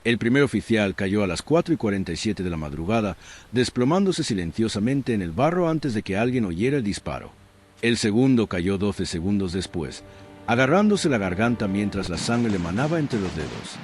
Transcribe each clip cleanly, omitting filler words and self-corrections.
El primer oficial cayó a las 4:47 de la madrugada, desplomándose silenciosamente en el barro antes de que alguien oyera el disparo. El segundo cayó 12 segundos después, agarrándose la garganta mientras la sangre le manaba entre los dedos.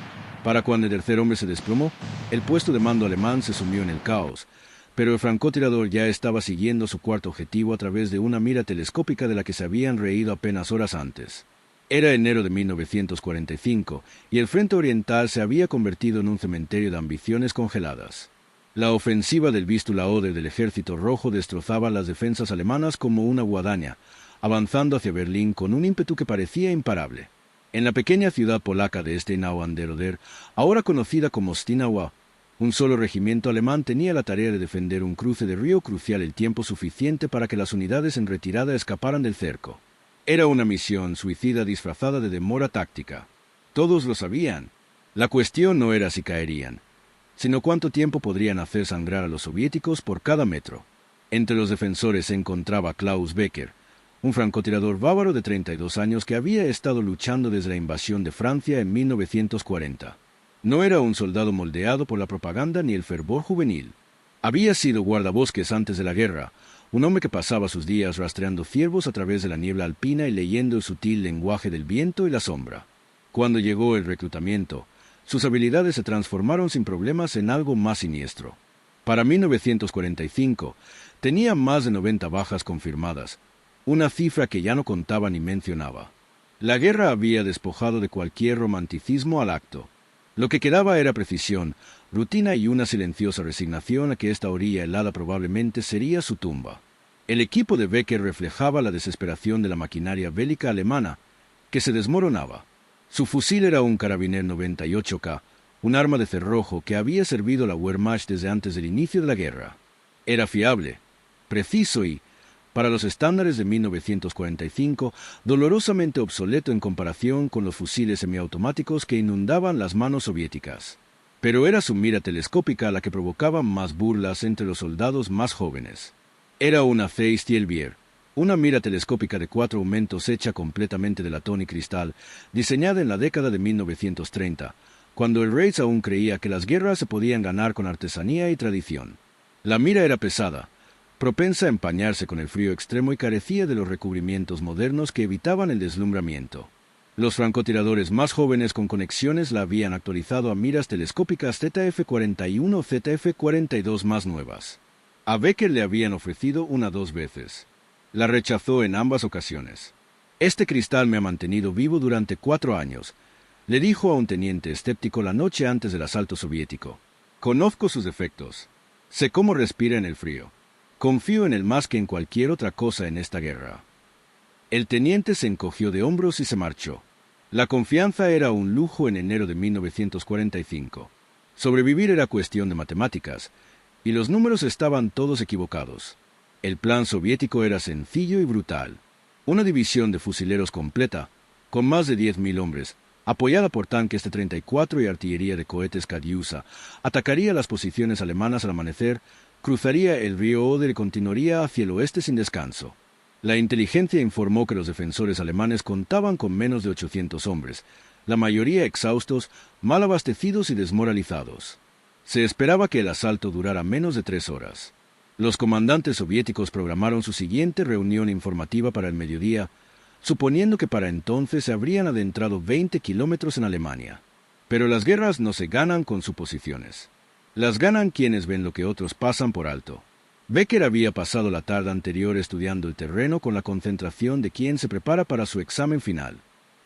Para cuando el tercer hombre se desplomó, el puesto de mando alemán se sumió en el caos, pero el francotirador ya estaba siguiendo su cuarto objetivo a través de una mira telescópica de la que se habían reído apenas horas antes. Era enero de 1945, y el frente oriental se había convertido en un cementerio de ambiciones congeladas. La ofensiva del Vístula Oder del Ejército Rojo destrozaba las defensas alemanas como una guadaña, avanzando hacia Berlín con un ímpetu que parecía imparable. En la pequeña ciudad polaca de Steinau an der Oder, ahora conocida como Stinaua, un solo regimiento alemán tenía la tarea de defender un cruce de río crucial el tiempo suficiente para que las unidades en retirada escaparan del cerco. Era una misión suicida disfrazada de demora táctica. Todos lo sabían. La cuestión no era si caerían, sino cuánto tiempo podrían hacer sangrar a los soviéticos por cada metro. Entre los defensores se encontraba Klaus Becker, un francotirador bávaro de 32 años que había estado luchando desde la invasión de Francia en 1940. No era un soldado moldeado por la propaganda ni el fervor juvenil. Había sido guardabosques antes de la guerra, un hombre que pasaba sus días rastreando ciervos a través de la niebla alpina y leyendo el sutil lenguaje del viento y la sombra. Cuando llegó el reclutamiento, sus habilidades se transformaron sin problemas en algo más siniestro. Para 1945, tenía más de 90 bajas confirmadas, una cifra que ya no contaba ni mencionaba. La guerra había despojado de cualquier romanticismo al acto. Lo que quedaba era precisión, rutina y una silenciosa resignación a que esta orilla helada probablemente sería su tumba. El equipo de Becker reflejaba la desesperación de la maquinaria bélica alemana, que se desmoronaba. Su fusil era un Karabiner 98K, un arma de cerrojo que había servido a la Wehrmacht desde antes del inicio de la guerra. Era fiable, preciso y, para los estándares de 1945, dolorosamente obsoleto en comparación con los fusiles semiautomáticos que inundaban las manos soviéticas. Pero era su mira telescópica la que provocaba más burlas entre los soldados más jóvenes. Era una Zeiss-Thielbier, una mira telescópica de 4 aumentos hecha completamente de latón y cristal, diseñada en la década de 1930, cuando el Reich aún creía que las guerras se podían ganar con artesanía y tradición. La mira era pesada, propensa a empañarse con el frío extremo y carecía de los recubrimientos modernos que evitaban el deslumbramiento. Los francotiradores más jóvenes con conexiones la habían actualizado a miras telescópicas ZF-41 o ZF-42 más nuevas. A Becker le habían ofrecido una 2 veces. La rechazó en ambas ocasiones. «Este cristal me ha mantenido vivo durante 4 años», le dijo a un teniente escéptico la noche antes del asalto soviético. «Conozco sus defectos. Sé cómo respira en el frío. Confío en él más que en cualquier otra cosa en esta guerra». El teniente se encogió de hombros y se marchó. La confianza era un lujo en enero de 1945. Sobrevivir era cuestión de matemáticas, y los números estaban todos equivocados. El plan soviético era sencillo y brutal. Una división de fusileros completa, con más de 10.000 hombres, apoyada por tanques T-34 y artillería de cohetes Katyusha, atacaría las posiciones alemanas al amanecer, cruzaría el río Oder y continuaría hacia el oeste sin descanso. La inteligencia informó que los defensores alemanes contaban con menos de 800 hombres, la mayoría exhaustos, mal abastecidos y desmoralizados. Se esperaba que el asalto durara menos de 3 horas. Los comandantes soviéticos programaron su siguiente reunión informativa para el mediodía, suponiendo que para entonces se habrían adentrado 20 kilómetros en Alemania. Pero las guerras no se ganan con suposiciones. Las ganan quienes ven lo que otros pasan por alto. Becker había pasado la tarde anterior estudiando el terreno con la concentración de quien se prepara para su examen final.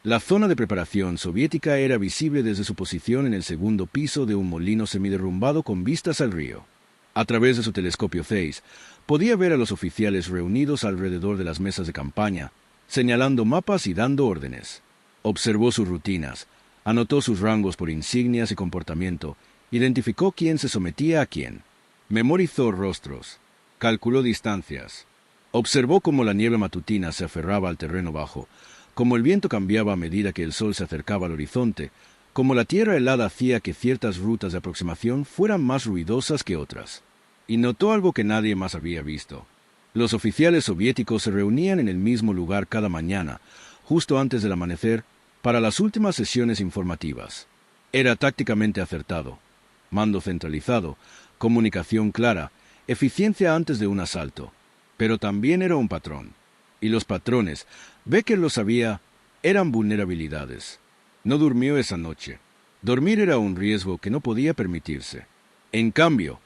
La zona de preparación soviética era visible desde su posición en el segundo piso de un molino semiderrumbado con vistas al río. A través de su telescopio Zeiss, podía ver a los oficiales reunidos alrededor de las mesas de campaña, señalando mapas y dando órdenes. Observó sus rutinas, anotó sus rangos por insignias y comportamiento, identificó quién se sometía a quién. Memorizó rostros, calculó distancias. Observó cómo la niebla matutina se aferraba al terreno bajo, cómo el viento cambiaba a medida que el sol se acercaba al horizonte, cómo la tierra helada hacía que ciertas rutas de aproximación fueran más ruidosas que otras. Y notó algo que nadie más había visto. Los oficiales soviéticos se reunían en el mismo lugar cada mañana, justo antes del amanecer, para las últimas sesiones informativas. Era tácticamente acertado, mando centralizado, comunicación clara, eficiencia antes de un asalto. Pero también era un patrón. Y los patrones, Becker lo sabía, eran vulnerabilidades. No durmió esa noche. Dormir era un riesgo que no podía permitirse. En cambio,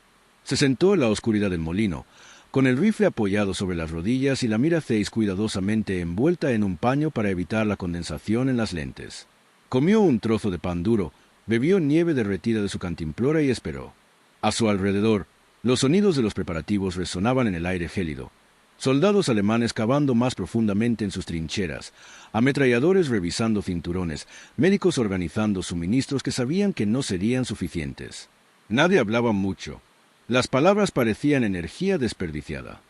se sentó en la oscuridad del molino, con el rifle apoyado sobre las rodillas y la mira 6 cuidadosamente envuelta en un paño para evitar la condensación en las lentes. Comió un trozo de pan duro, bebió nieve derretida de su cantimplora y esperó. A su alrededor, los sonidos de los preparativos resonaban en el aire gélido. Soldados alemanes cavando más profundamente en sus trincheras, ametralladores revisando cinturones, médicos organizando suministros que sabían que no serían suficientes. Nadie hablaba mucho. Las palabras parecían energía desperdiciada.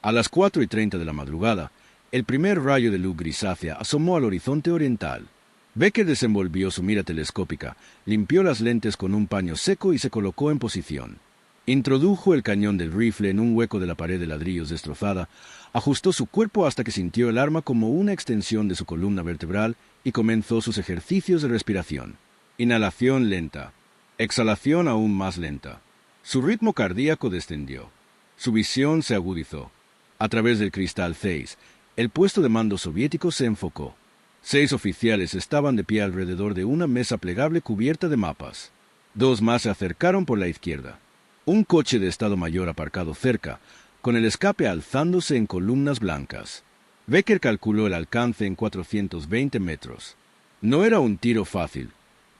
A las 4:30 de la madrugada, el primer rayo de luz grisácea asomó al horizonte oriental. Becker desenvolvió su mira telescópica, limpió las lentes con un paño seco y se colocó en posición. Introdujo el cañón del rifle en un hueco de la pared de ladrillos destrozada, ajustó su cuerpo hasta que sintió el arma como una extensión de su columna vertebral y comenzó sus ejercicios de respiración. Inhalación lenta, exhalación aún más lenta. Su ritmo cardíaco descendió. Su visión se agudizó. A través del cristal 6, el puesto de mando soviético se enfocó. 6 oficiales estaban de pie alrededor de una mesa plegable cubierta de mapas. 2 más se acercaron por la izquierda. Un coche de Estado Mayor aparcado cerca, con el escape alzándose en columnas blancas. Becker calculó el alcance en 420 metros. No era un tiro fácil,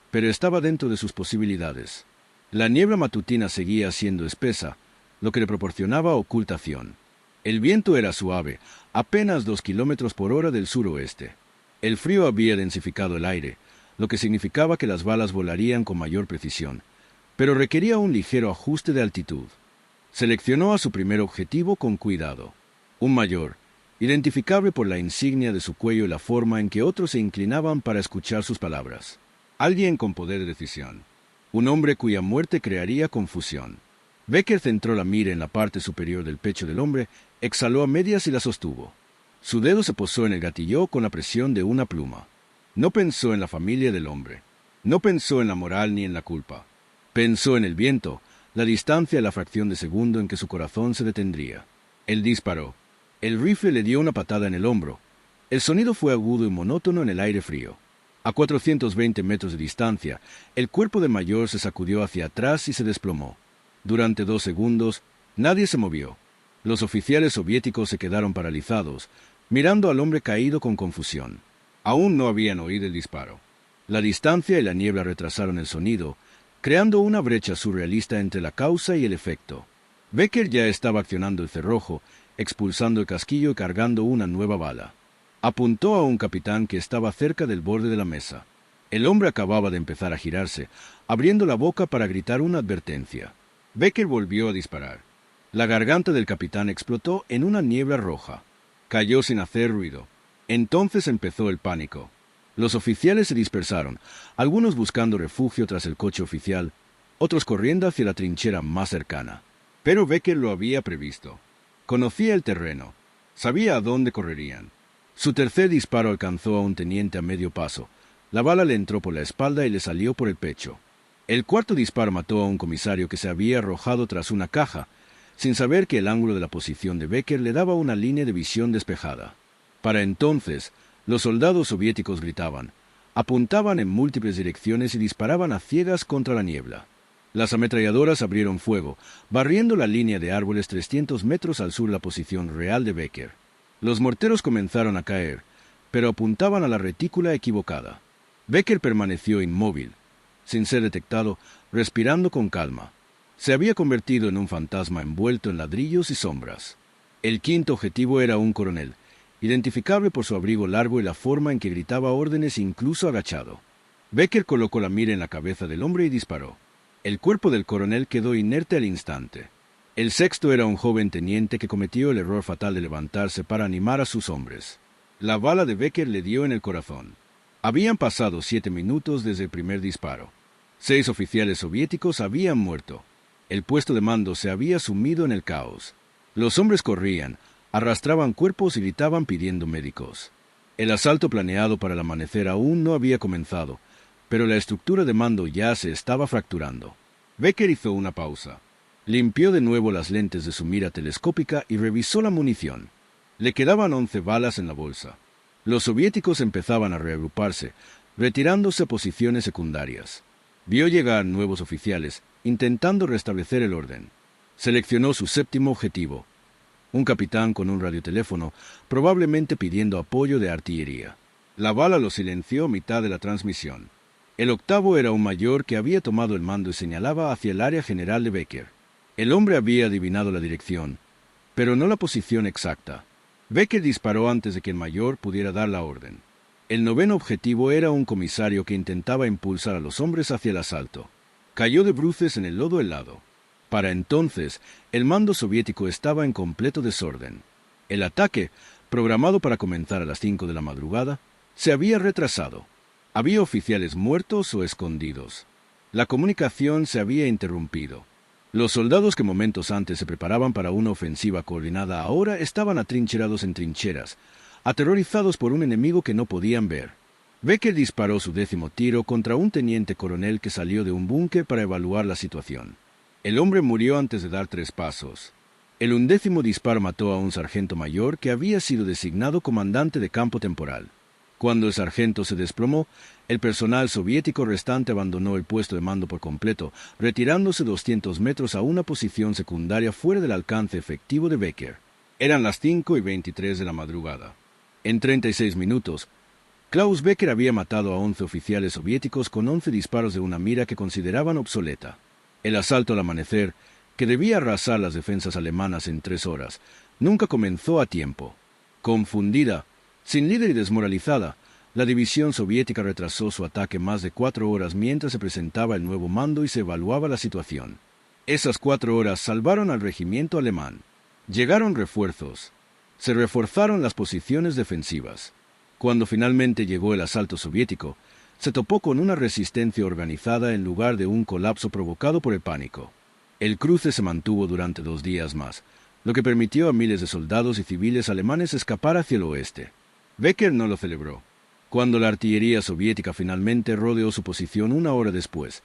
pero estaba dentro de sus posibilidades. La niebla matutina seguía siendo espesa, lo que le proporcionaba ocultación. El viento era suave, apenas 2 kilómetros por hora del suroeste. El frío había densificado el aire, lo que significaba que las balas volarían con mayor precisión, pero requería un ligero ajuste de altitud. Seleccionó a su primer objetivo con cuidado. Un mayor, identificable por la insignia de su cuello y la forma en que otros se inclinaban para escuchar sus palabras. Alguien con poder de decisión. Un hombre cuya muerte crearía confusión. Becker centró la mira en la parte superior del pecho del hombre, exhaló a medias y la sostuvo. Su dedo se posó en el gatillo con la presión de una pluma. No pensó en la familia del hombre. No pensó en la moral ni en la culpa. Pensó en el viento, la distancia y la fracción de segundo en que su corazón se detendría. Él disparó. El rifle le dio una patada en el hombro. El sonido fue agudo y monótono en el aire frío. A 420 metros de distancia, el cuerpo del mayor se sacudió hacia atrás y se desplomó. Durante 2 segundos, nadie se movió. Los oficiales soviéticos se quedaron paralizados, mirando al hombre caído con confusión. Aún no habían oído el disparo. La distancia y la niebla retrasaron el sonido, creando una brecha surrealista entre la causa y el efecto. Becker ya estaba accionando el cerrojo, expulsando el casquillo y cargando una nueva bala. Apuntó a un capitán que estaba cerca del borde de la mesa. El hombre acababa de empezar a girarse, abriendo la boca para gritar una advertencia. Becker volvió a disparar. La garganta del capitán explotó en una niebla roja. Cayó sin hacer ruido. Entonces empezó el pánico. Los oficiales se dispersaron, algunos buscando refugio tras el coche oficial, otros corriendo hacia la trinchera más cercana. Pero Becker lo había previsto. Conocía el terreno. Sabía a dónde correrían. Su tercer disparo alcanzó a un teniente a medio paso. La bala le entró por la espalda y le salió por el pecho. El cuarto disparo mató a un comisario que se había arrojado tras una caja, sin saber que el ángulo de la posición de Becker le daba una línea de visión despejada. Para entonces, los soldados soviéticos gritaban, apuntaban en múltiples direcciones y disparaban a ciegas contra la niebla. Las ametralladoras abrieron fuego, barriendo la línea de árboles 300 metros al sur de la posición real de Becker. Los morteros comenzaron a caer, pero apuntaban a la retícula equivocada. Becker permaneció inmóvil, sin ser detectado, respirando con calma. Se había convertido en un fantasma envuelto en ladrillos y sombras. El quinto objetivo era un coronel, identificable por su abrigo largo y la forma en que gritaba órdenes incluso agachado. Becker colocó la mira en la cabeza del hombre y disparó. El cuerpo del coronel quedó inerte al instante. El sexto era un joven teniente que cometió el error fatal de levantarse para animar a sus hombres. La bala de Becker le dio en el corazón. Habían pasado 7 minutos desde el primer disparo. 6 oficiales soviéticos habían muerto. El puesto de mando se había sumido en el caos. Los hombres corrían, arrastraban cuerpos y gritaban pidiendo médicos. El asalto planeado para el amanecer aún no había comenzado, pero la estructura de mando ya se estaba fracturando. Becker hizo una pausa. Limpió de nuevo las lentes de su mira telescópica y revisó la munición. Le quedaban 11 balas en la bolsa. Los soviéticos empezaban a reagruparse, retirándose a posiciones secundarias. Vio llegar nuevos oficiales, intentando restablecer el orden. Seleccionó su séptimo objetivo, un capitán con un radioteléfono, probablemente pidiendo apoyo de artillería. La bala lo silenció a mitad de la transmisión. El octavo era un mayor que había tomado el mando y señalaba hacia el área general de Becker. El hombre había adivinado la dirección, pero no la posición exacta. Becker disparó antes de que el mayor pudiera dar la orden. El noveno objetivo era un comisario que intentaba impulsar a los hombres hacia el asalto. Cayó de bruces en el lodo helado. Para entonces, el mando soviético estaba en completo desorden. El ataque, programado para comenzar a las 5 de la madrugada, se había retrasado. Había oficiales muertos o escondidos. La comunicación se había interrumpido. Los soldados que momentos antes se preparaban para una ofensiva coordinada ahora estaban atrincherados en trincheras, aterrorizados por un enemigo que no podían ver. Becker disparó su 10º tiro contra un teniente coronel que salió de un búnker para evaluar la situación. El hombre murió antes de dar 3 pasos. El 11º disparo mató a un sargento mayor que había sido designado comandante de campo temporal. Cuando el sargento se desplomó, el personal soviético restante abandonó el puesto de mando por completo, retirándose 200 metros a una posición secundaria fuera del alcance efectivo de Becker. Eran las 5:23 de la madrugada. En 36 minutos, Klaus Becker había matado a 11 oficiales soviéticos con 11 disparos de una mira que consideraban obsoleta. El asalto al amanecer, que debía arrasar las defensas alemanas en 3 horas, nunca comenzó a tiempo. Confundida, sin líder y desmoralizada, la división soviética retrasó su ataque más de 4 horas mientras se presentaba el nuevo mando y se evaluaba la situación. Esas 4 horas salvaron al regimiento alemán. Llegaron refuerzos. Se reforzaron las posiciones defensivas. Cuando finalmente llegó el asalto soviético, se topó con una resistencia organizada en lugar de un colapso provocado por el pánico. El cruce se mantuvo durante 2 días más, lo que permitió a miles de soldados y civiles alemanes escapar hacia el oeste. Becker no lo celebró. Cuando la artillería soviética finalmente rodeó su posición 1 hora después,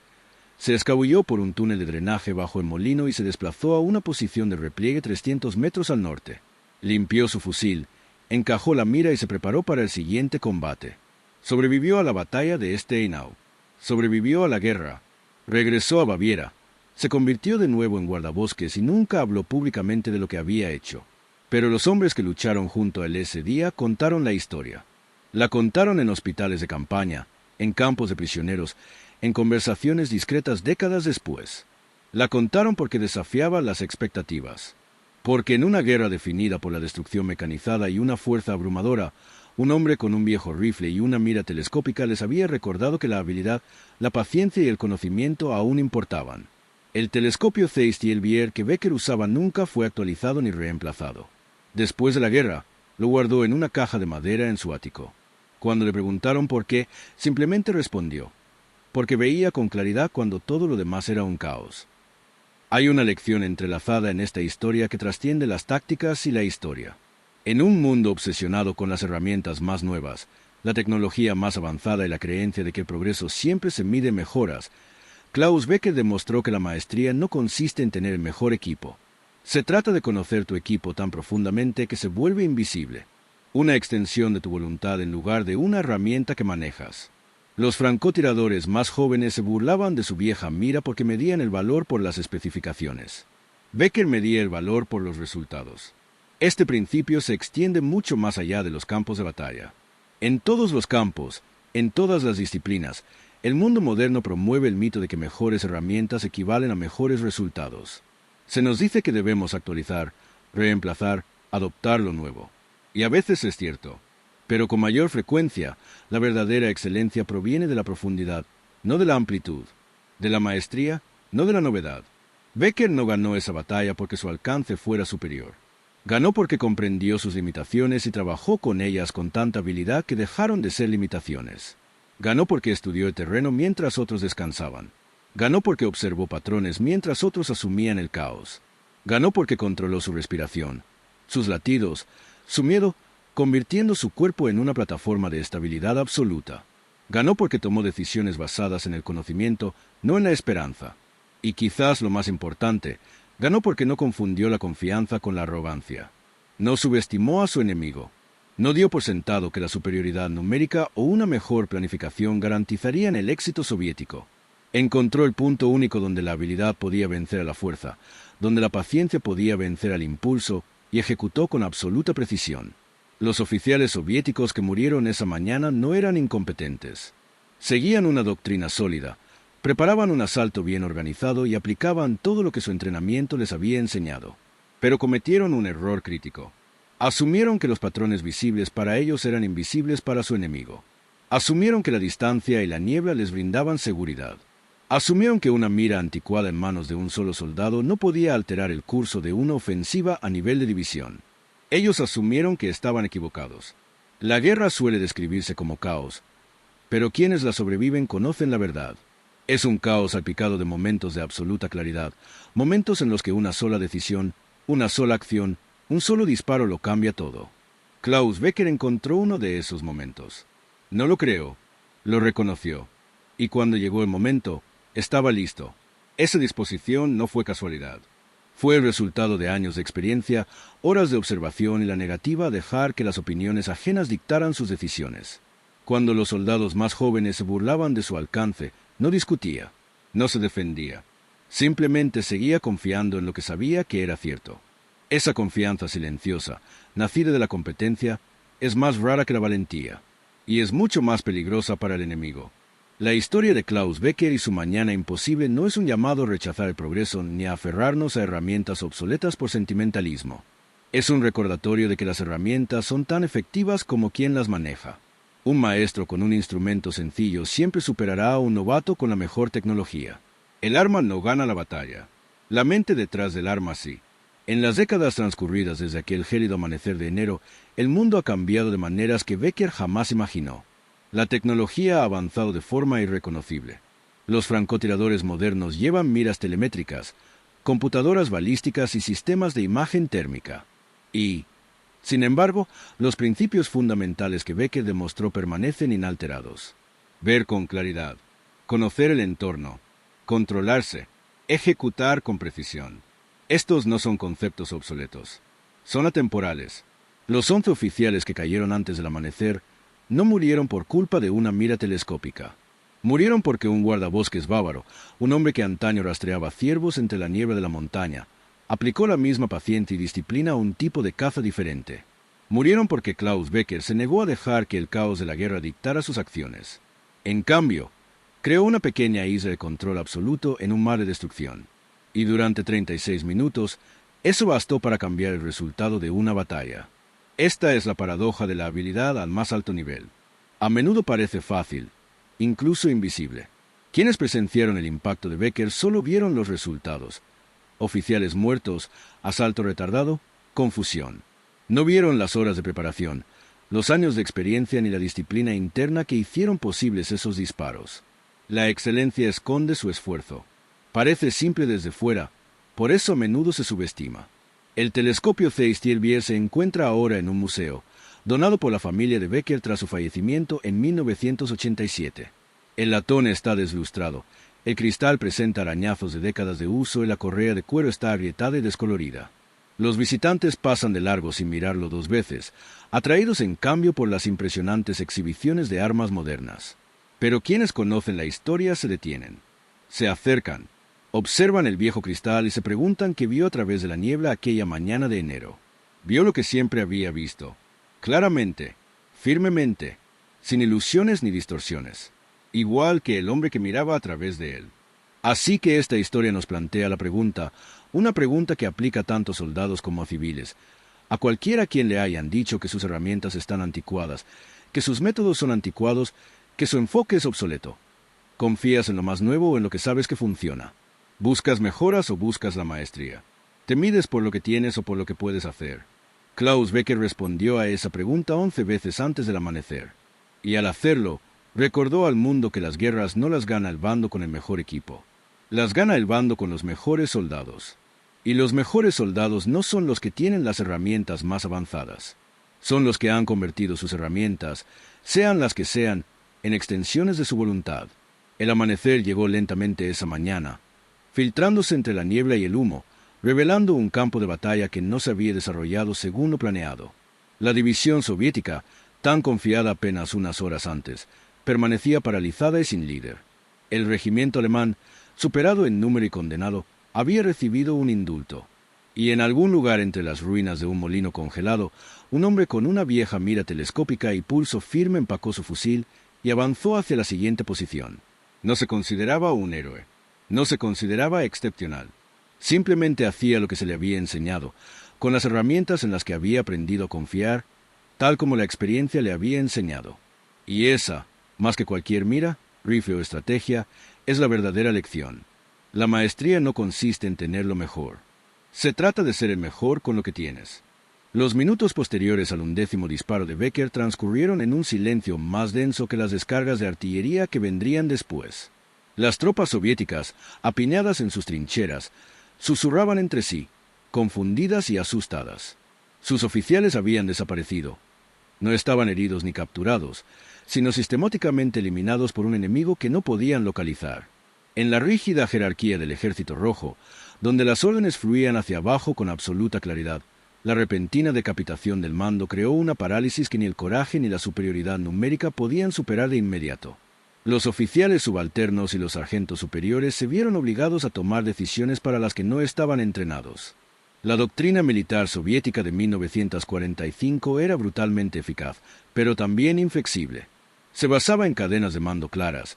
se escabulló por un túnel de drenaje bajo el molino y se desplazó a una posición de repliegue 300 metros al norte. Limpió su fusil, encajó la mira y se preparó para el siguiente combate. Sobrevivió a la batalla de Steinau. Sobrevivió a la guerra. Regresó a Baviera. Se convirtió de nuevo en guardabosques y nunca habló públicamente de lo que había hecho. Pero los hombres que lucharon junto a él ese día contaron la historia. La contaron en hospitales de campaña, en campos de prisioneros, en conversaciones discretas décadas después. La contaron porque desafiaba las expectativas. Porque en una guerra definida por la destrucción mecanizada y una fuerza abrumadora, un hombre con un viejo rifle y una mira telescópica les había recordado que la habilidad, la paciencia y el conocimiento aún importaban. El telescopio Zeiss y el Bier que Becker usaba nunca fue actualizado ni reemplazado. Después de la guerra, lo guardó en una caja de madera en su ático. Cuando le preguntaron por qué, simplemente respondió: porque veía con claridad cuando todo lo demás era un caos. Hay una lección entrelazada en esta historia que trasciende las tácticas y la historia. En un mundo obsesionado con las herramientas más nuevas, la tecnología más avanzada y la creencia de que el progreso siempre se mide en mejoras, Klaus Becker demostró que la maestría no consiste en tener el mejor equipo. Se trata de conocer tu equipo tan profundamente que se vuelve invisible. Una extensión de tu voluntad en lugar de una herramienta que manejas. Los francotiradores más jóvenes se burlaban de su vieja mira porque medían el valor por las especificaciones. Becker medía el valor por los resultados. Este principio se extiende mucho más allá de los campos de batalla. En todos los campos, en todas las disciplinas, el mundo moderno promueve el mito de que mejores herramientas equivalen a mejores resultados. Se nos dice que debemos actualizar, reemplazar, adoptar lo nuevo. Y a veces es cierto. Pero con mayor frecuencia, la verdadera excelencia proviene de la profundidad, no de la amplitud. De la maestría, no de la novedad. Becker no ganó esa batalla porque su alcance fuera superior. Ganó porque comprendió sus limitaciones y trabajó con ellas con tanta habilidad que dejaron de ser limitaciones. Ganó porque estudió el terreno mientras otros descansaban. Ganó porque observó patrones mientras otros asumían el caos. Ganó porque controló su respiración, sus latidos, su miedo, convirtiendo su cuerpo en una plataforma de estabilidad absoluta. Ganó porque tomó decisiones basadas en el conocimiento, no en la esperanza. Y quizás lo más importante, ganó porque no confundió la confianza con la arrogancia. No subestimó a su enemigo. No dio por sentado que la superioridad numérica o una mejor planificación garantizarían el éxito soviético. Encontró el punto único donde la habilidad podía vencer a la fuerza, donde la paciencia podía vencer al impulso, y ejecutó con absoluta precisión. Los oficiales soviéticos que murieron esa mañana no eran incompetentes. Seguían una doctrina sólida, preparaban un asalto bien organizado y aplicaban todo lo que su entrenamiento les había enseñado. Pero cometieron un error crítico. Asumieron que los patrones visibles para ellos eran invisibles para su enemigo. Asumieron que la distancia y la niebla les brindaban seguridad. Asumieron que una mira anticuada en manos de un solo soldado no podía alterar el curso de una ofensiva a nivel de división. Ellos asumieron que estaban equivocados. La guerra suele describirse como caos, pero quienes la sobreviven conocen la verdad. Es un caos salpicado de momentos de absoluta claridad, momentos en los que una sola decisión, una sola acción, un solo disparo lo cambia todo. Klaus Becker encontró uno de esos momentos. No lo creó, lo reconoció. Y cuando llegó el momento, estaba listo. Esa disposición no fue casualidad. Fue el resultado de años de experiencia, horas de observación y la negativa a dejar que las opiniones ajenas dictaran sus decisiones. Cuando los soldados más jóvenes se burlaban de su alcance, no discutía, no se defendía. Simplemente seguía confiando en lo que sabía que era cierto. Esa confianza silenciosa, nacida de la competencia, es más rara que la valentía, y es mucho más peligrosa para el enemigo. La historia de Klaus Becker y su mañana imposible no es un llamado a rechazar el progreso ni a aferrarnos a herramientas obsoletas por sentimentalismo. Es un recordatorio de que las herramientas son tan efectivas como quien las maneja. Un maestro con un instrumento sencillo siempre superará a un novato con la mejor tecnología. El arma no gana la batalla. La mente detrás del arma sí. En las décadas transcurridas desde aquel gélido amanecer de enero, el mundo ha cambiado de maneras que Becker jamás imaginó. La tecnología ha avanzado de forma irreconocible. Los francotiradores modernos llevan miras telemétricas, computadoras balísticas y sistemas de imagen térmica. Y, sin embargo, los principios fundamentales que Becker demostró permanecen inalterados. Ver con claridad, conocer el entorno, controlarse, ejecutar con precisión. Estos no son conceptos obsoletos. Son atemporales. Los 11 oficiales que cayeron antes del amanecer no murieron por culpa de una mira telescópica. Murieron porque un guardabosques bávaro, un hombre que antaño rastreaba ciervos entre la niebla de la montaña, aplicó la misma paciencia y disciplina a un tipo de caza diferente. Murieron porque Klaus Becker se negó a dejar que el caos de la guerra dictara sus acciones. En cambio, creó una pequeña isla de control absoluto en un mar de destrucción. Y durante 36 minutos, eso bastó para cambiar el resultado de una batalla. Esta es la paradoja de la habilidad al más alto nivel. A menudo parece fácil, incluso invisible. Quienes presenciaron el impacto de Becker solo vieron los resultados. Oficiales muertos, asalto retardado, confusión. No vieron las horas de preparación, los años de experiencia ni la disciplina interna que hicieron posibles esos disparos. La excelencia esconde su esfuerzo. Parece simple desde fuera, por eso a menudo se subestima. El telescopio Zeiss Thielbier se encuentra ahora en un museo, donado por la familia de Becker tras su fallecimiento en 1987. El latón está deslustrado, el cristal presenta arañazos de décadas de uso y la correa de cuero está agrietada y descolorida. Los visitantes pasan de largo sin mirarlo 2 veces, atraídos en cambio por las impresionantes exhibiciones de armas modernas. Pero quienes conocen la historia se detienen, se acercan, observan el viejo cristal y se preguntan qué vio a través de la niebla aquella mañana de enero. Vio lo que siempre había visto, claramente, firmemente, sin ilusiones ni distorsiones, igual que el hombre que miraba a través de él. Así que esta historia nos plantea la pregunta, una pregunta que aplica tanto a soldados como a civiles, a cualquiera a quien le hayan dicho que sus herramientas están anticuadas, que sus métodos son anticuados, que su enfoque es obsoleto. ¿Confías en lo más nuevo o en lo que sabes que funciona? ¿Buscas mejoras o buscas la maestría? ¿Te mides por lo que tienes o por lo que puedes hacer? Klaus Becker respondió a esa pregunta 11 veces antes del amanecer. Y al hacerlo, recordó al mundo que las guerras no las gana el bando con el mejor equipo. Las gana el bando con los mejores soldados. Y los mejores soldados no son los que tienen las herramientas más avanzadas. Son los que han convertido sus herramientas, sean las que sean, en extensiones de su voluntad. El amanecer llegó lentamente esa mañana, filtrándose entre la niebla y el humo, revelando un campo de batalla que no se había desarrollado según lo planeado. La división soviética, tan confiada apenas unas horas antes, permanecía paralizada y sin líder. El regimiento alemán, superado en número y condenado, había recibido un indulto. Y en algún lugar entre las ruinas de un molino congelado, un hombre con una vieja mira telescópica y pulso firme empacó su fusil y avanzó hacia la siguiente posición. No se consideraba un héroe. No se consideraba excepcional. Simplemente hacía lo que se le había enseñado, con las herramientas en las que había aprendido a confiar, tal como la experiencia le había enseñado. Y esa, más que cualquier mira, rifle o estrategia, es la verdadera lección. La maestría no consiste en tener lo mejor. Se trata de ser el mejor con lo que tienes. Los minutos posteriores al 11º disparo de Becker transcurrieron en un silencio más denso que las descargas de artillería que vendrían después. Las tropas soviéticas, apiñadas en sus trincheras, susurraban entre sí, confundidas y asustadas. Sus oficiales habían desaparecido. No estaban heridos ni capturados, sino sistemáticamente eliminados por un enemigo que no podían localizar. En la rígida jerarquía del Ejército Rojo, donde las órdenes fluían hacia abajo con absoluta claridad, la repentina decapitación del mando creó una parálisis que ni el coraje ni la superioridad numérica podían superar de inmediato. Los oficiales subalternos y los sargentos superiores se vieron obligados a tomar decisiones para las que no estaban entrenados. La doctrina militar soviética de 1945 era brutalmente eficaz, pero también inflexible. Se basaba en cadenas de mando claras,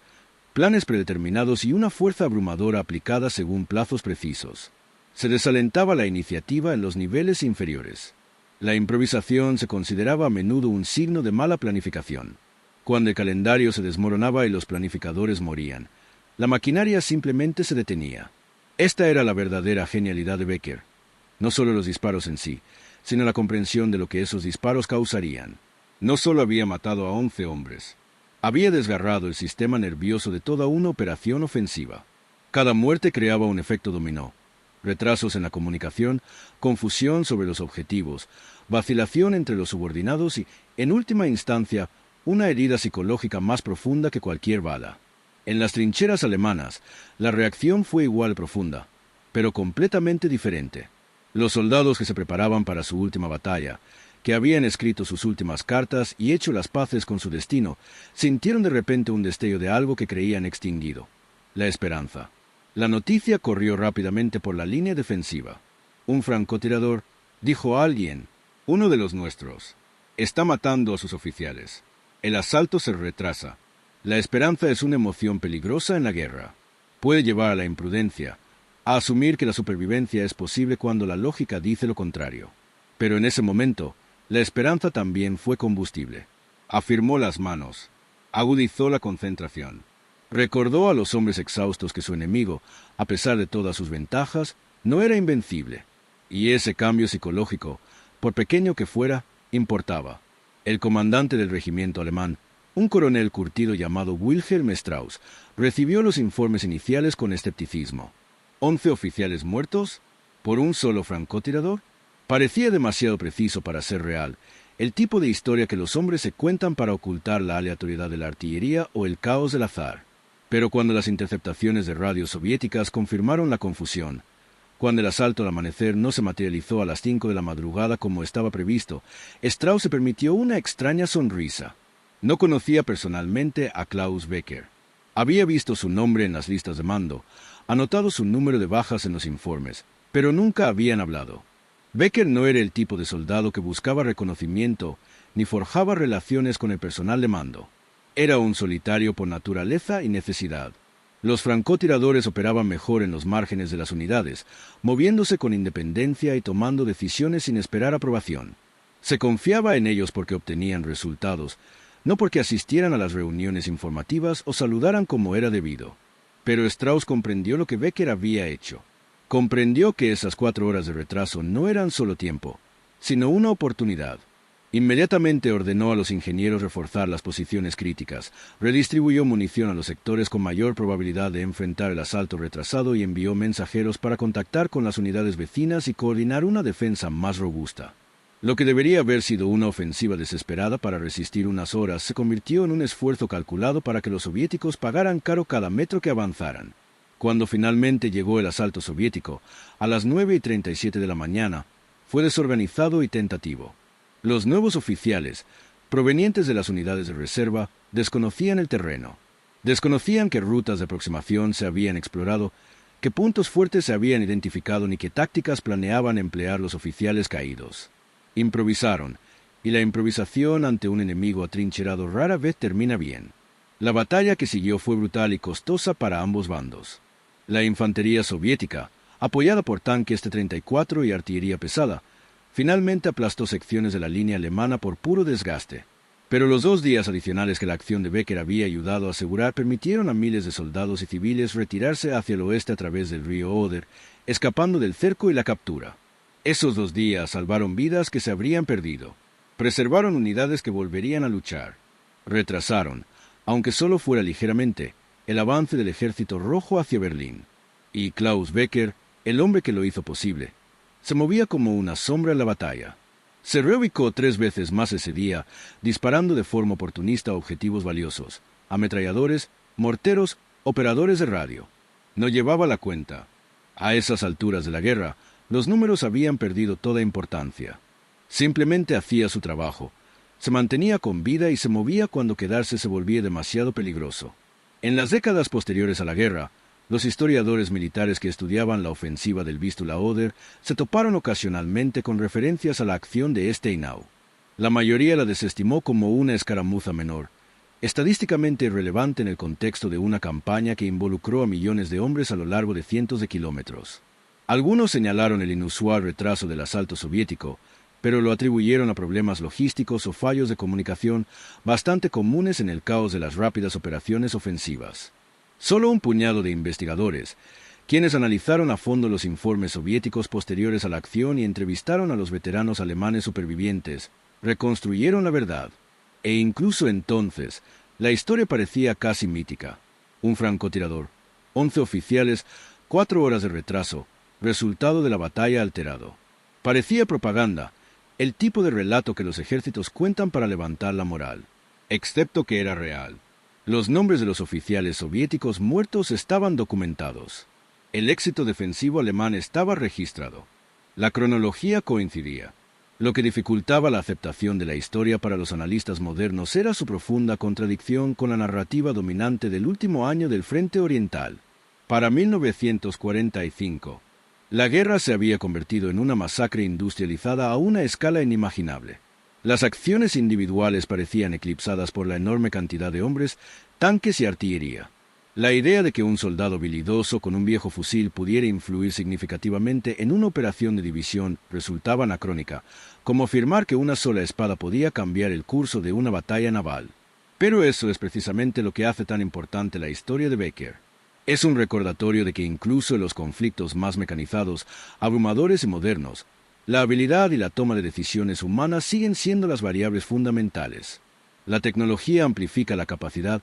planes predeterminados y una fuerza abrumadora aplicada según plazos precisos. Se desalentaba la iniciativa en los niveles inferiores. La improvisación se consideraba a menudo un signo de mala planificación. Cuando el calendario se desmoronaba y los planificadores morían, la maquinaria simplemente se detenía. Esta era la verdadera genialidad de Becker. No solo los disparos en sí, sino la comprensión de lo que esos disparos causarían. No solo había matado a 11 hombres, había desgarrado el sistema nervioso de toda una operación ofensiva. Cada muerte creaba un efecto dominó. Retrasos en la comunicación, confusión sobre los objetivos, vacilación entre los subordinados y, en última instancia, una herida psicológica más profunda que cualquier bala. En las trincheras alemanas, la reacción fue igual profunda, pero completamente diferente. Los soldados que se preparaban para su última batalla, que habían escrito sus últimas cartas y hecho las paces con su destino, sintieron de repente un destello de algo que creían extinguido: la esperanza. La noticia corrió rápidamente por la línea defensiva. Un francotirador, dijo a alguien, uno de los nuestros, está matando a sus oficiales. El asalto se retrasa. La esperanza es una emoción peligrosa en la guerra. Puede llevar a la imprudencia, a asumir que la supervivencia es posible cuando la lógica dice lo contrario. Pero en ese momento, la esperanza también fue combustible. Afirmó las manos, agudizó la concentración. Recordó a los hombres exhaustos que su enemigo, a pesar de todas sus ventajas, no era invencible. Y ese cambio psicológico, por pequeño que fuera, importaba. El comandante del regimiento alemán, un coronel curtido llamado Wilhelm Strauss, recibió los informes iniciales con escepticismo. ¿11 oficiales muertos? ¿Por un solo francotirador? Parecía demasiado preciso para ser real, el tipo de historia que los hombres se cuentan para ocultar la aleatoriedad de la artillería o el caos del azar. Pero cuando las interceptaciones de radio soviéticas confirmaron la confusión, cuando el asalto al amanecer no se materializó a las 5 de la madrugada como estaba previsto, Strauss se permitió una extraña sonrisa. No conocía personalmente a Klaus Becker. Había visto su nombre en las listas de mando, anotado su número de bajas en los informes, pero nunca habían hablado. Becker no era el tipo de soldado que buscaba reconocimiento ni forjaba relaciones con el personal de mando. Era un solitario por naturaleza y necesidad. Los francotiradores operaban mejor en los márgenes de las unidades, moviéndose con independencia y tomando decisiones sin esperar aprobación. Se confiaba en ellos porque obtenían resultados, no porque asistieran a las reuniones informativas o saludaran como era debido. Pero Strauss comprendió lo que Becker había hecho. Comprendió que esas 4 horas de retraso no eran solo tiempo, sino una oportunidad. Inmediatamente ordenó a los ingenieros reforzar las posiciones críticas, redistribuyó munición a los sectores con mayor probabilidad de enfrentar el asalto retrasado y envió mensajeros para contactar con las unidades vecinas y coordinar una defensa más robusta. Lo que debería haber sido una ofensiva desesperada para resistir unas horas se convirtió en un esfuerzo calculado para que los soviéticos pagaran caro cada metro que avanzaran. Cuando finalmente llegó el asalto soviético, a las 9:37 de la mañana, fue desorganizado y tentativo. Los nuevos oficiales, provenientes de las unidades de reserva, desconocían el terreno. Desconocían qué rutas de aproximación se habían explorado, qué puntos fuertes se habían identificado ni qué tácticas planeaban emplear los oficiales caídos. Improvisaron, y la improvisación ante un enemigo atrincherado rara vez termina bien. La batalla que siguió fue brutal y costosa para ambos bandos. La infantería soviética, apoyada por tanques T-34 y artillería pesada, finalmente aplastó secciones de la línea alemana por puro desgaste. Pero los 2 días adicionales que la acción de Becker había ayudado a asegurar permitieron a miles de soldados y civiles retirarse hacia el oeste a través del río Oder, escapando del cerco y la captura. Esos 2 días salvaron vidas que se habrían perdido. Preservaron unidades que volverían a luchar. Retrasaron, aunque solo fuera ligeramente, el avance del ejército rojo hacia Berlín. Y Klaus Becker, el hombre que lo hizo posible, se movía como una sombra en la batalla. Se reubicó 3 veces más ese día, disparando de forma oportunista a objetivos valiosos, ametralladores, morteros, operadores de radio. No llevaba la cuenta. A esas alturas de la guerra, los números habían perdido toda importancia. Simplemente hacía su trabajo. Se mantenía con vida y se movía cuando quedarse se volvía demasiado peligroso. En las décadas posteriores a la guerra, los historiadores militares que estudiaban la ofensiva del Vístula-Oder se toparon ocasionalmente con referencias a la acción de Steinau. La mayoría la desestimó como una escaramuza menor, estadísticamente irrelevante en el contexto de una campaña que involucró a millones de hombres a lo largo de cientos de kilómetros. Algunos señalaron el inusual retraso del asalto soviético, pero lo atribuyeron a problemas logísticos o fallos de comunicación bastante comunes en el caos de las rápidas operaciones ofensivas. Solo un puñado de investigadores, quienes analizaron a fondo los informes soviéticos posteriores a la acción y entrevistaron a los veteranos alemanes supervivientes, reconstruyeron la verdad. E incluso entonces, la historia parecía casi mítica. Un francotirador, 11 oficiales, 4 horas de retraso, resultado de la batalla alterado. Parecía propaganda, el tipo de relato que los ejércitos cuentan para levantar la moral, excepto que era real. Los nombres de los oficiales soviéticos muertos estaban documentados. El éxito defensivo alemán estaba registrado. La cronología coincidía. Lo que dificultaba la aceptación de la historia para los analistas modernos era su profunda contradicción con la narrativa dominante del último año del Frente Oriental. Para 1945, la guerra se había convertido en una masacre industrializada a una escala inimaginable. Las acciones individuales parecían eclipsadas por la enorme cantidad de hombres, tanques y artillería. La idea de que un soldado habilidoso con un viejo fusil pudiera influir significativamente en una operación de división resultaba anacrónica, como afirmar que una sola espada podía cambiar el curso de una batalla naval. Pero eso es precisamente lo que hace tan importante la historia de Becker. Es un recordatorio de que incluso en los conflictos más mecanizados, abrumadores y modernos, la habilidad y la toma de decisiones humanas siguen siendo las variables fundamentales. La tecnología amplifica la capacidad,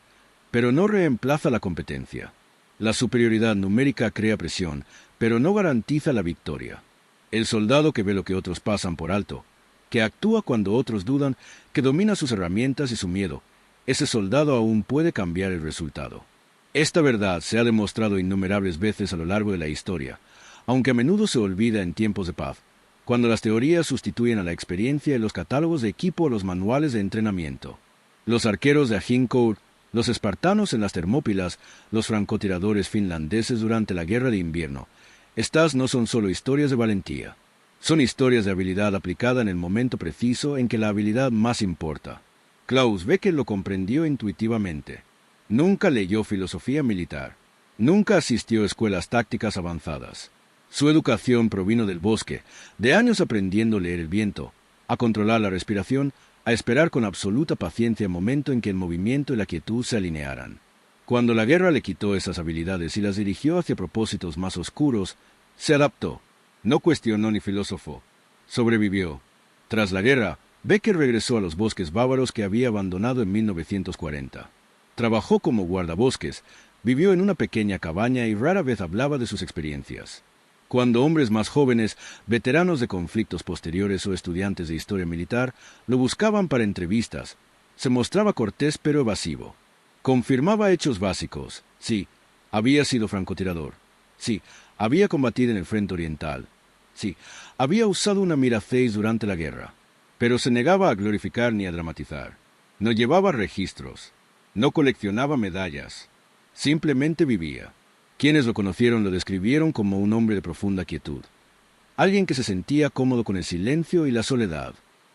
pero no reemplaza la competencia. La superioridad numérica crea presión, pero no garantiza la victoria. El soldado que ve lo que otros pasan por alto, que actúa cuando otros dudan, que domina sus herramientas y su miedo, ese soldado aún puede cambiar el resultado. Esta verdad se ha demostrado innumerables veces a lo largo de la historia, aunque a menudo se olvida en tiempos de paz, cuando las teorías sustituyen a la experiencia y los catálogos de equipo o los manuales de entrenamiento. Los arqueros de Agincourt, los espartanos en las Termópilas, los francotiradores finlandeses durante la Guerra de Invierno. Estas no son solo historias de valentía. Son historias de habilidad aplicada en el momento preciso en que la habilidad más importa. Klaus Becker lo comprendió intuitivamente. Nunca leyó filosofía militar. Nunca asistió a escuelas tácticas avanzadas. Su educación provino del bosque, de años aprendiendo a leer el viento, a controlar la respiración, a esperar con absoluta paciencia el momento en que el movimiento y la quietud se alinearan. Cuando la guerra le quitó esas habilidades y las dirigió hacia propósitos más oscuros, se adaptó. No cuestionó ni filosofó. Sobrevivió. Tras la guerra, Becker regresó a los bosques bávaros que había abandonado en 1940. Trabajó como guardabosques, vivió en una pequeña cabaña y rara vez hablaba de sus experiencias. Cuando hombres más jóvenes, veteranos de conflictos posteriores o estudiantes de historia militar, lo buscaban para entrevistas, se mostraba cortés pero evasivo. Confirmaba hechos básicos. Sí, había sido francotirador. Sí, había combatido en el frente oriental. Sí, había usado una mira 6 durante la guerra. Pero se negaba a glorificar ni a dramatizar. No llevaba registros. No coleccionaba medallas. Simplemente vivía. Quienes lo conocieron lo describieron como un hombre de profunda quietud. Alguien que se sentía cómodo con el silencio y la soledad.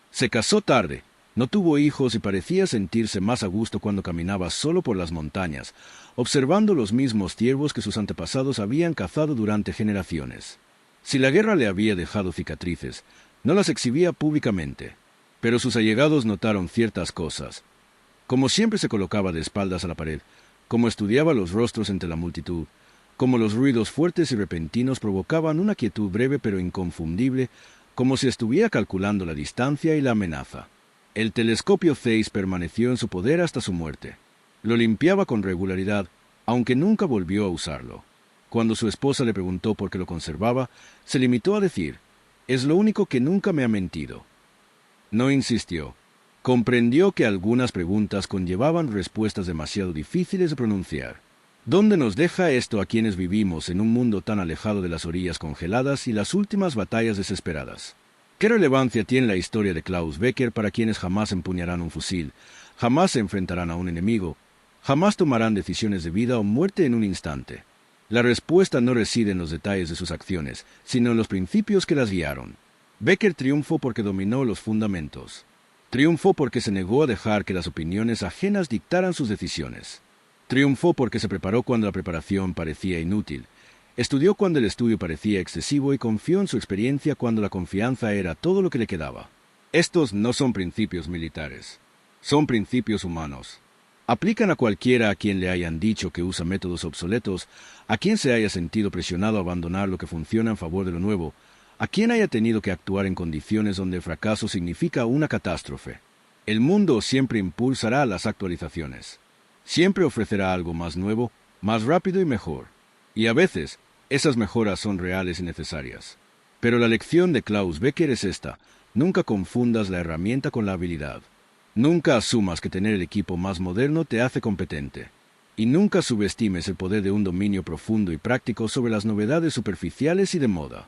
Se casó tarde, no tuvo hijos y parecía sentirse más a gusto cuando caminaba solo por las montañas, observando los mismos ciervos que sus antepasados habían cazado durante generaciones. Si la guerra le había dejado cicatrices, no las exhibía públicamente, pero sus allegados notaron ciertas cosas. Como siempre se colocaba de espaldas a la pared, como estudiaba los rostros entre la multitud, como los ruidos fuertes y repentinos provocaban una quietud breve pero inconfundible, como si estuviera calculando la distancia y la amenaza. El telescopio Zeiss permaneció en su poder hasta su muerte. Lo limpiaba con regularidad, aunque nunca volvió a usarlo. Cuando su esposa le preguntó por qué lo conservaba, se limitó a decir, «Es lo único que nunca me ha mentido». No insistió. Comprendió que algunas preguntas conllevaban respuestas demasiado difíciles de pronunciar. ¿Dónde nos deja esto a quienes vivimos en un mundo tan alejado de las orillas congeladas y las últimas batallas desesperadas? ¿Qué relevancia tiene la historia de Klaus Becker para quienes jamás empuñarán un fusil, jamás se enfrentarán a un enemigo, jamás tomarán decisiones de vida o muerte en un instante? La respuesta no reside en los detalles de sus acciones, sino en los principios que las guiaron. Becker triunfó porque dominó los fundamentos. Triunfó porque se negó a dejar que las opiniones ajenas dictaran sus decisiones. Triunfó porque se preparó cuando la preparación parecía inútil. Estudió cuando el estudio parecía excesivo y confió en su experiencia cuando la confianza era todo lo que le quedaba. Estos no son principios militares. Son principios humanos. Aplican a cualquiera a quien le hayan dicho que usa métodos obsoletos, a quien se haya sentido presionado a abandonar lo que funciona en favor de lo nuevo, a quien haya tenido que actuar en condiciones donde el fracaso significa una catástrofe. El mundo siempre impulsará las actualizaciones. Siempre ofrecerá algo más nuevo, más rápido y mejor. Y a veces, esas mejoras son reales y necesarias. Pero la lección de Klaus Becker es esta: nunca confundas la herramienta con la habilidad. Nunca asumas que tener el equipo más moderno te hace competente. Y nunca subestimes el poder de un dominio profundo y práctico sobre las novedades superficiales y de moda.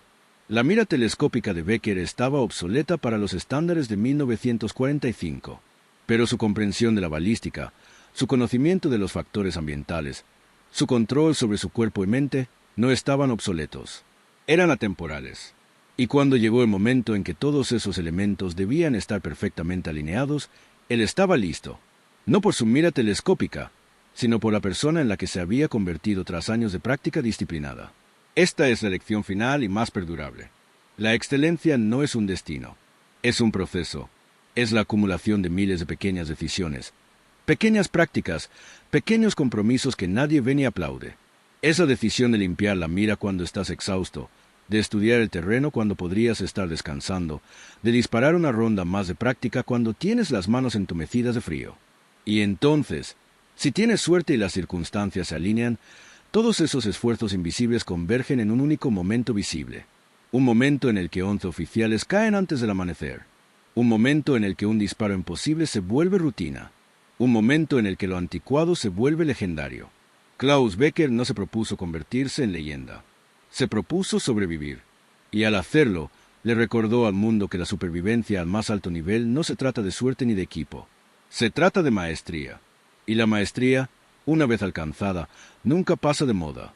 La mira telescópica de Becker estaba obsoleta para los estándares de 1945, pero su comprensión de la balística, su conocimiento de los factores ambientales, su control sobre su cuerpo y mente, no estaban obsoletos. Eran atemporales. Y cuando llegó el momento en que todos esos elementos debían estar perfectamente alineados, él estaba listo. No por su mira telescópica, sino por la persona en la que se había convertido tras años de práctica disciplinada. Esta es la lección final y más perdurable. La excelencia no es un destino, es un proceso. Es la acumulación de miles de pequeñas decisiones, pequeñas prácticas, pequeños compromisos que nadie ve ni aplaude. Es la decisión de limpiar la mira cuando estás exhausto, de estudiar el terreno cuando podrías estar descansando, de disparar una ronda más de práctica cuando tienes las manos entumecidas de frío. Y entonces, si tienes suerte y las circunstancias se alinean, todos esos esfuerzos invisibles convergen en un único momento visible. Un momento en el que 11 oficiales caen antes del amanecer. Un momento en el que un disparo imposible se vuelve rutina. Un momento en el que lo anticuado se vuelve legendario. Klaus Becker no se propuso convertirse en leyenda. Se propuso sobrevivir. Y al hacerlo, le recordó al mundo que la supervivencia al más alto nivel no se trata de suerte ni de equipo. Se trata de maestría. Y la maestría, una vez alcanzada, nunca pasa de moda.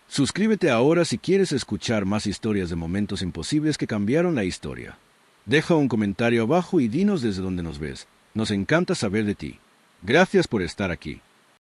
Suscríbete ahora si quieres escuchar más historias de momentos imposibles que cambiaron la historia. Deja un comentario abajo y dinos desde dónde nos ves. Nos encanta saber de ti. Gracias por estar aquí.